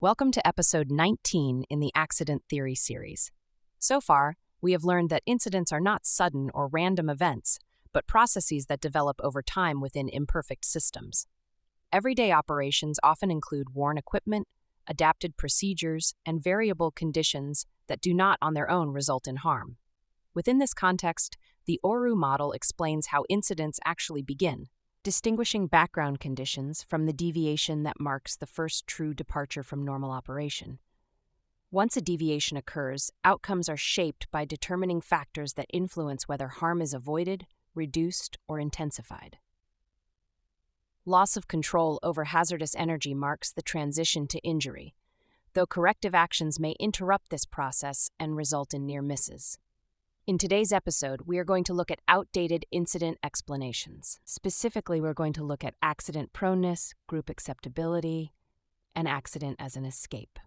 Welcome to episode 19 in the Accident Theory series. So far, we have learned that incidents are not sudden or random events, but processes that develop over time within imperfect systems. Everyday operations often include worn equipment, adapted procedures, and variable conditions that do not on their own result in harm. Within this context, the ORU model explains how incidents actually begin, distinguishing background conditions from the deviation that marks the first true departure from normal operation. Once a deviation occurs, outcomes are shaped by determining factors that influence whether harm is avoided, reduced, or intensified. Loss of control over hazardous energy marks the transition to injury, though corrective actions may interrupt this process and result in near misses. In today's episode, we are going to look at outdated incident explanations. Specifically, we're going to look at accident proneness, group acceptability, and accident as an escape.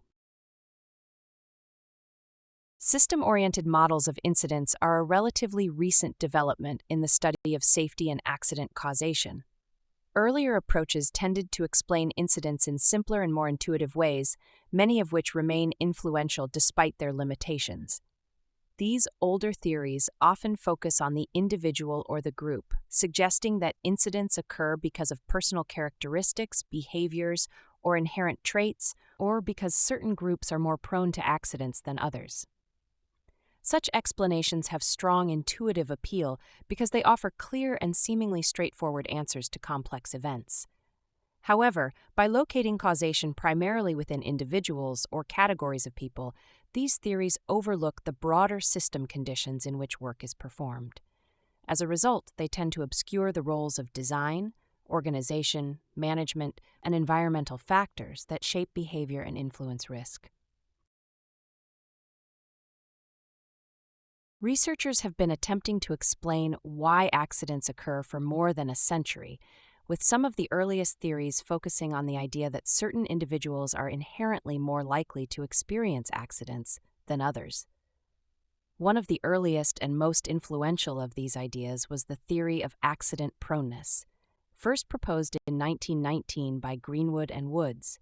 System-oriented models of incidents are a relatively recent development in the study of safety and accident causation. Earlier approaches tended to explain incidents in simpler and more intuitive ways, many of which remain influential despite their limitations. These older theories often focus on the individual or the group, suggesting that incidents occur because of personal characteristics, behaviors, or inherent traits, or because certain groups are more prone to accidents than others. Such explanations have strong intuitive appeal because they offer clear and seemingly straightforward answers to complex events. However, by locating causation primarily within individuals or categories of people, these theories overlook the broader system conditions in which work is performed. As a result, they tend to obscure the roles of design, organization, management, and environmental factors that shape behavior and influence risk. Researchers have been attempting to explain why accidents occur for more than a century, with some of the earliest theories focusing on the idea that certain individuals are inherently more likely to experience accidents than others. One of the earliest and most influential of these ideas was the theory of accident proneness, first proposed in 1919 by Greenwood and Woods.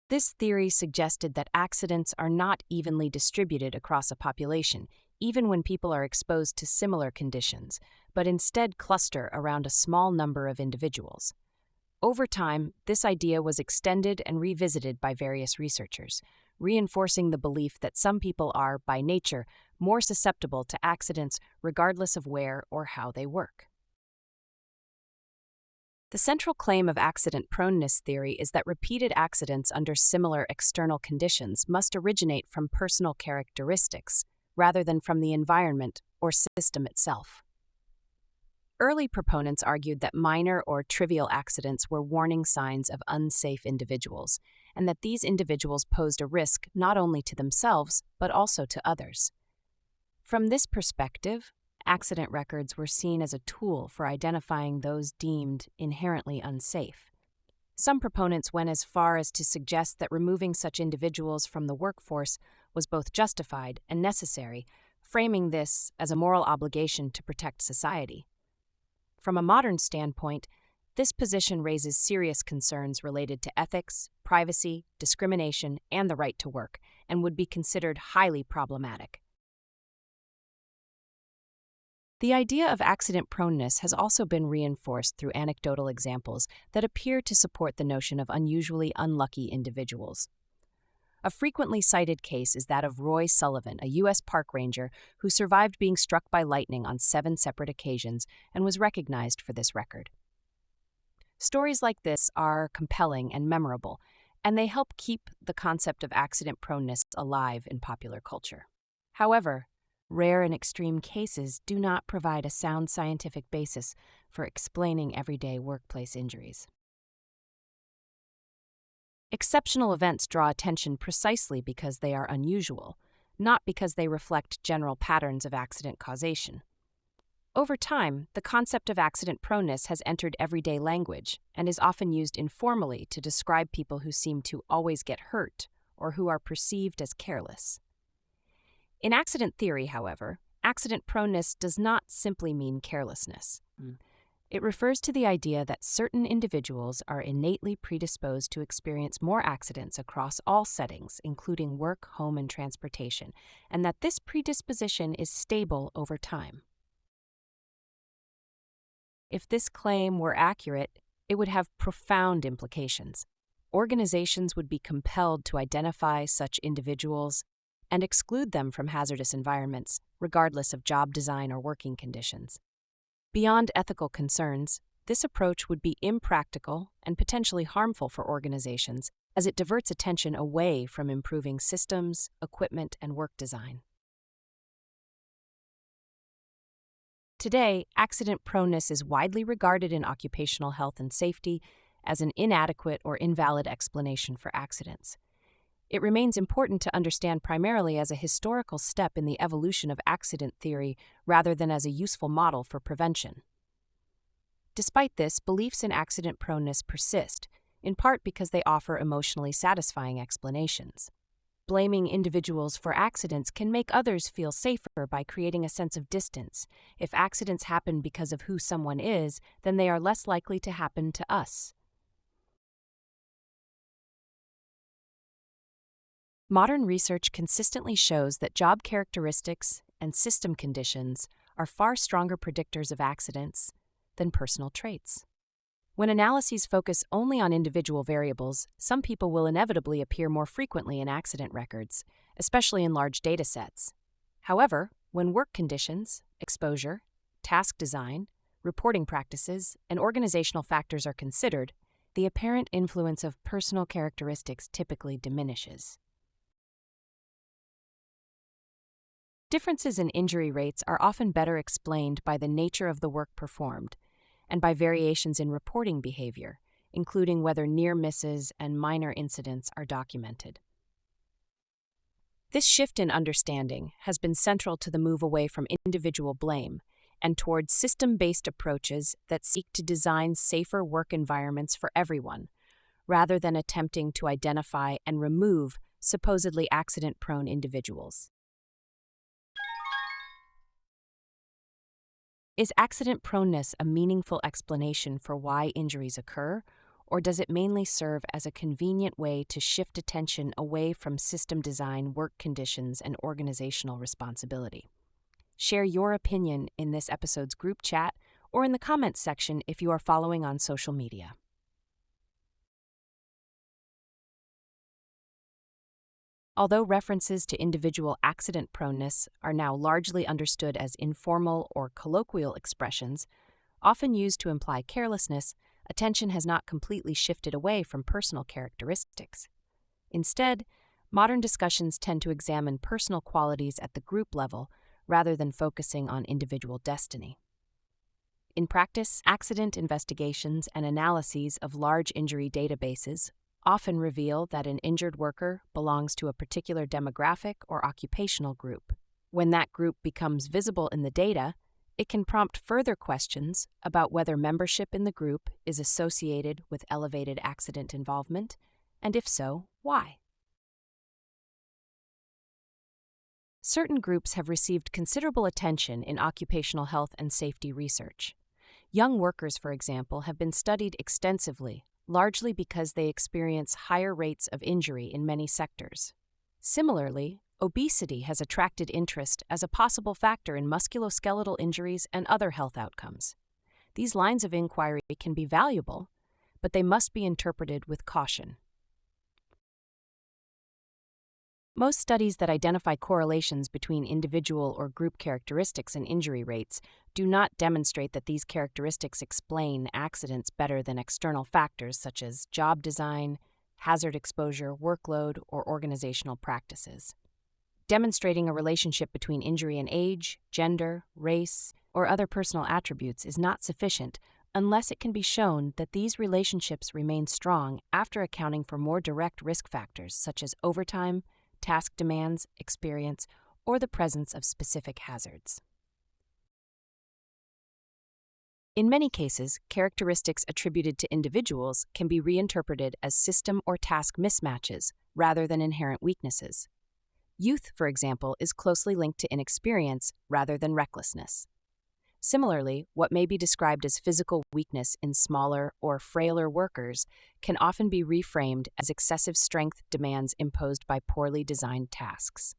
This theory suggested that accidents are not evenly distributed across a population, even when people are exposed to similar conditions, but instead cluster around a small number of individuals. Over time, this idea was extended and revisited by various researchers, reinforcing the belief that some people are, by nature, more susceptible to accidents regardless of where or how they work. The central claim of accident proneness theory is that repeated accidents under similar external conditions must originate from personal characteristics, rather than from the environment or system itself. Early proponents argued that minor or trivial accidents were warning signs of unsafe individuals, and that these individuals posed a risk not only to themselves, but also to others. From this perspective, accident records were seen as a tool for identifying those deemed inherently unsafe. Some proponents went as far as to suggest that removing such individuals from the workforce was both justified and necessary, framing this as a moral obligation to protect society. From a modern standpoint, this position raises serious concerns related to ethics, privacy, discrimination, and the right to work, and would be considered highly problematic. The idea of accident proneness has also been reinforced through anecdotal examples that appear to support the notion of unusually unlucky individuals. A frequently cited case is that of Roy Sullivan, a U.S. park ranger who survived being struck by lightning on 7 separate occasions and was recognized for this record. Stories like this are compelling and memorable, and they help keep the concept of accident proneness alive in popular culture. However, rare and extreme cases do not provide a sound scientific basis for explaining everyday workplace injuries. Exceptional events draw attention precisely because they are unusual, not because they reflect general patterns of accident causation. Over time, the concept of accident proneness has entered everyday language and is often used informally to describe people who seem to always get hurt or who are perceived as careless. In accident theory, however, accident proneness does not simply mean carelessness. It refers to the idea that certain individuals are innately predisposed to experience more accidents across all settings, including work, home, and transportation, and that this predisposition is stable over time. If this claim were accurate, it would have profound implications. Organizations would be compelled to identify such individuals and exclude them from hazardous environments, regardless of job design or working conditions. Beyond ethical concerns, this approach would be impractical and potentially harmful for organizations as it diverts attention away from improving systems, equipment, and work design. Today, accident proneness is widely regarded in occupational health and safety as an inadequate or invalid explanation for accidents. It remains important to understand primarily as a historical step in the evolution of accident theory rather than as a useful model for prevention. Despite this, beliefs in accident proneness persist, in part because they offer emotionally satisfying explanations. Blaming individuals for accidents can make others feel safer by creating a sense of distance. If accidents happen because of who someone is, then they are less likely to happen to us. Modern research consistently shows that job characteristics and system conditions are far stronger predictors of accidents than personal traits. When analyses focus only on individual variables, some people will inevitably appear more frequently in accident records, especially in large data sets. However, when work conditions, exposure, task design, reporting practices, and organizational factors are considered, the apparent influence of personal characteristics typically diminishes. Differences in injury rates are often better explained by the nature of the work performed and by variations in reporting behavior, including whether near misses and minor incidents are documented. This shift in understanding has been central to the move away from individual blame and toward system-based approaches that seek to design safer work environments for everyone, rather than attempting to identify and remove supposedly accident-prone individuals. Is accident proneness a meaningful explanation for why injuries occur, or does it mainly serve as a convenient way to shift attention away from system design, work conditions, and organizational responsibility? Share your opinion in this episode's group chat or in the comments section if you are following on social media. Although references to individual accident proneness are now largely understood as informal or colloquial expressions, often used to imply carelessness, attention has not completely shifted away from personal characteristics. Instead, modern discussions tend to examine personal qualities at the group level rather than focusing on individual destiny. In practice, accident investigations and analyses of large injury databases often reveal that an injured worker belongs to a particular demographic or occupational group. When that group becomes visible in the data, it can prompt further questions about whether membership in the group is associated with elevated accident involvement, and if so, why. Certain groups have received considerable attention in occupational health and safety research. Young workers, for example, have been studied extensively, largely because they experience higher rates of injury in many sectors. Similarly, obesity has attracted interest as a possible factor in musculoskeletal injuries and other health outcomes. These lines of inquiry can be valuable, but they must be interpreted with caution. Most studies that identify correlations between individual or group characteristics and injury rates do not demonstrate that these characteristics explain accidents better than external factors such as job design, hazard exposure, workload, or organizational practices. Demonstrating a relationship between injury and age, gender, race, or other personal attributes is not sufficient unless it can be shown that these relationships remain strong after accounting for more direct risk factors such as overtime, task demands, experience, or the presence of specific hazards. In many cases, characteristics attributed to individuals can be reinterpreted as system or task mismatches rather than inherent weaknesses. Youth, for example, is closely linked to inexperience rather than recklessness. Similarly, what may be described as physical weakness in smaller or frailer workers can often be reframed as excessive strength demands imposed by poorly designed tasks.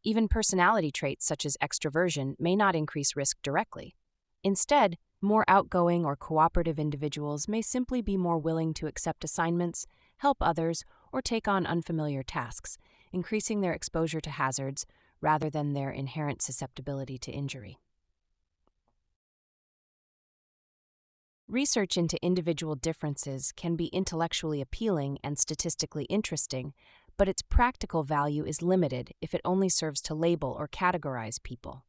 Even personality traits such as extroversion may not increase risk directly. Instead, more outgoing or cooperative individuals may simply be more willing to accept assignments, help others, or take on unfamiliar tasks, increasing their exposure to hazards rather than their inherent susceptibility to injury. Research into individual differences can be intellectually appealing and statistically interesting, but its practical value is limited if it only serves to label or categorize people.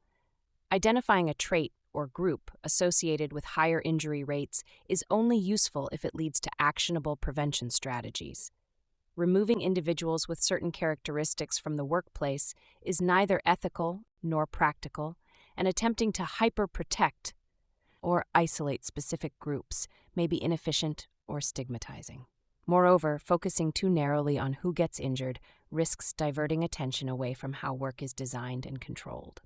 Identifying a trait or group associated with higher injury rates is only useful if it leads to actionable prevention strategies. Removing individuals with certain characteristics from the workplace is neither ethical nor practical, and attempting to hyper-protect or isolate specific groups may be inefficient or stigmatizing. Moreover, focusing too narrowly on who gets injured risks diverting attention away from how work is designed and controlled.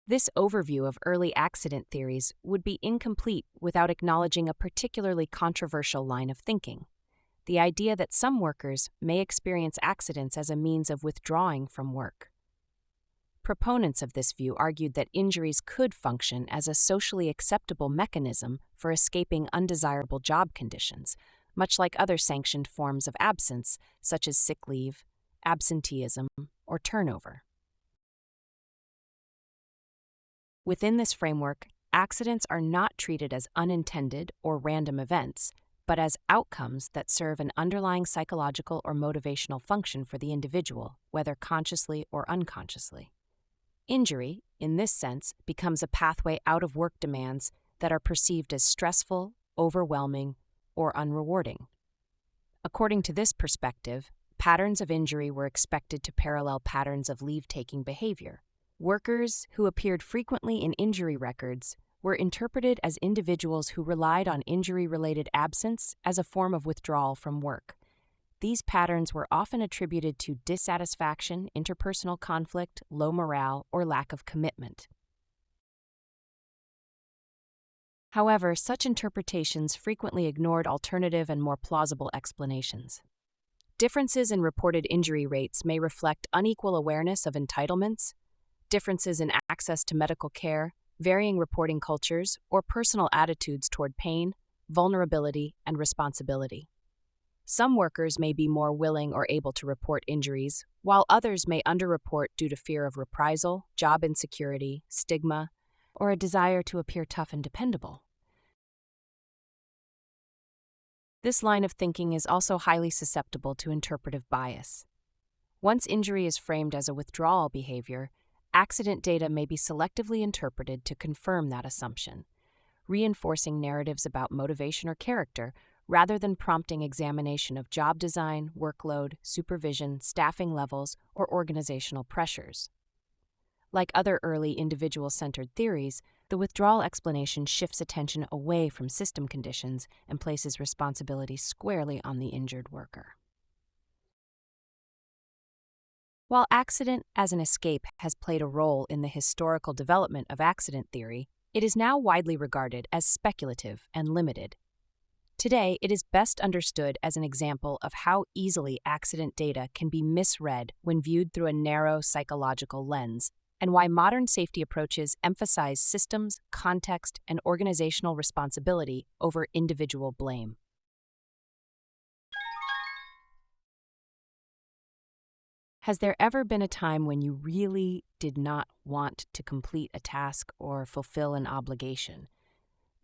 This overview of early accident theories would be incomplete without acknowledging a particularly controversial line of thinking: the idea that some workers may experience accidents as a means of withdrawing from work. Proponents of this view argued that injuries could function as a socially acceptable mechanism for escaping undesirable job conditions, much like other sanctioned forms of absence, such as sick leave, absenteeism, or turnover. Within this framework, accidents are not treated as unintended or random events, but as outcomes that serve an underlying psychological or motivational function for the individual, whether consciously or unconsciously. Injury, in this sense, becomes a pathway out of work demands that are perceived as stressful, overwhelming, or unrewarding. According to this perspective, patterns of injury were expected to parallel patterns of leave-taking behavior. Workers who appeared frequently in injury records were interpreted as individuals who relied on injury-related absence as a form of withdrawal from work. These patterns were often attributed to dissatisfaction, interpersonal conflict, low morale, or lack of commitment. However, such interpretations frequently ignored alternative and more plausible explanations. Differences in reported injury rates may reflect unequal awareness of entitlements, differences in access to medical care, varying reporting cultures, or personal attitudes toward pain, vulnerability, and responsibility. Some workers may be more willing or able to report injuries, while others may underreport due to fear of reprisal, job insecurity, stigma, or a desire to appear tough and dependable. This line of thinking is also highly susceptible to interpretive bias. Once injury is framed as a withdrawal behavior, accident data may be selectively interpreted to confirm that assumption, reinforcing narratives about motivation or character rather than prompting examination of job design, workload, supervision, staffing levels, or organizational pressures. Like other early individual-centered theories, the withdrawal explanation shifts attention away from system conditions and places responsibility squarely on the injured worker. While accident as an escape has played a role in the historical development of accident theory, it is now widely regarded as speculative and limited. Today, it is best understood as an example of how easily accident data can be misread when viewed through a narrow psychological lens, and why modern safety approaches emphasize systems, context, and organizational responsibility over individual blame. Has there ever been a time when you really did not want to complete a task or fulfill an obligation?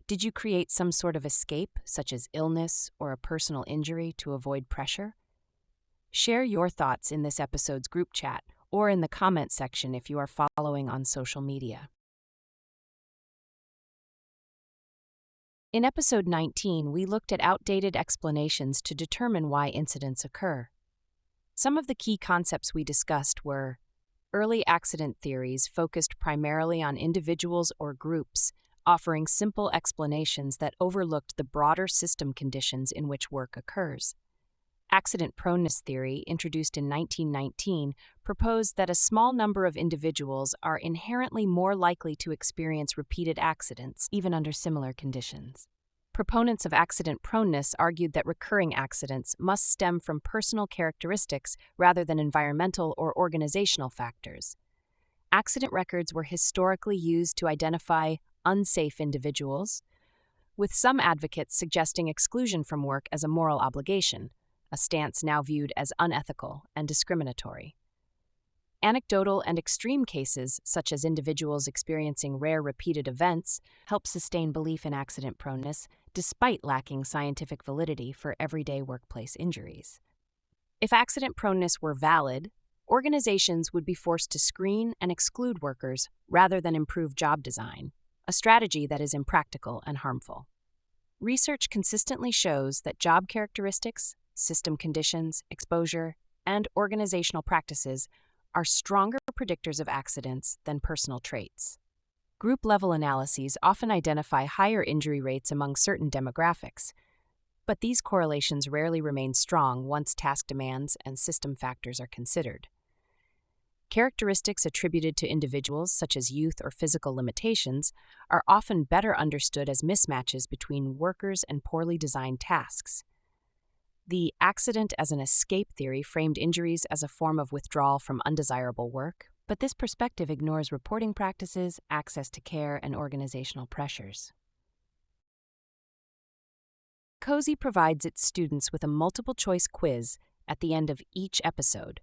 Did you create some sort of escape, such as illness or a personal injury, to avoid pressure? Share your thoughts in this episode's group chat or in the comment section if you are following on social media. In episode 19, we looked at outdated explanations to determine why incidents occur. Some of the key concepts we discussed were: early accident theories focused primarily on individuals or groups, offering simple explanations that overlooked the broader system conditions in which work occurs. Accident proneness theory, introduced in 1919, proposed that a small number of individuals are inherently more likely to experience repeated accidents, even under similar conditions. Proponents of accident proneness argued that recurring accidents must stem from personal characteristics rather than environmental or organizational factors. Accident records were historically used to identify unsafe individuals, with some advocates suggesting exclusion from work as a moral obligation, a stance now viewed as unethical and discriminatory. Anecdotal and extreme cases, such as individuals experiencing rare repeated events, help sustain belief in accident proneness despite lacking scientific validity for everyday workplace injuries. If accident proneness were valid, organizations would be forced to screen and exclude workers rather than improve job design, a strategy that is impractical and harmful. Research consistently shows that job characteristics, system conditions, exposure, and organizational practices are stronger predictors of accidents than personal traits. Group-level analyses often identify higher injury rates among certain demographics, but these correlations rarely remain strong once task demands and system factors are considered. Characteristics attributed to individuals, such as youth or physical limitations, are often better understood as mismatches between workers and poorly designed tasks. The accident as an escape theory framed injuries as a form of withdrawal from undesirable work, but this perspective ignores reporting practices, access to care, and organizational pressures. COHSI provides its students with a multiple-choice quiz at the end of each episode,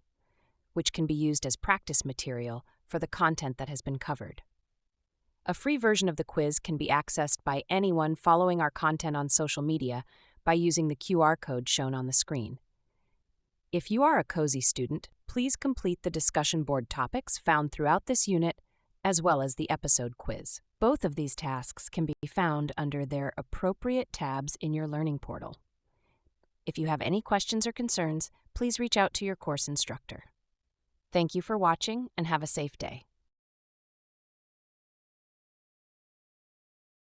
which can be used as practice material for the content that has been covered. A free version of the quiz can be accessed by anyone following our content on social media by using the QR code shown on the screen. If you are a COHSI student, please complete the discussion board topics found throughout this unit, as well as the episode quiz. Both of these tasks can be found under their appropriate tabs in your learning portal. If you have any questions or concerns, please reach out to your course instructor. Thank you for watching and have a safe day.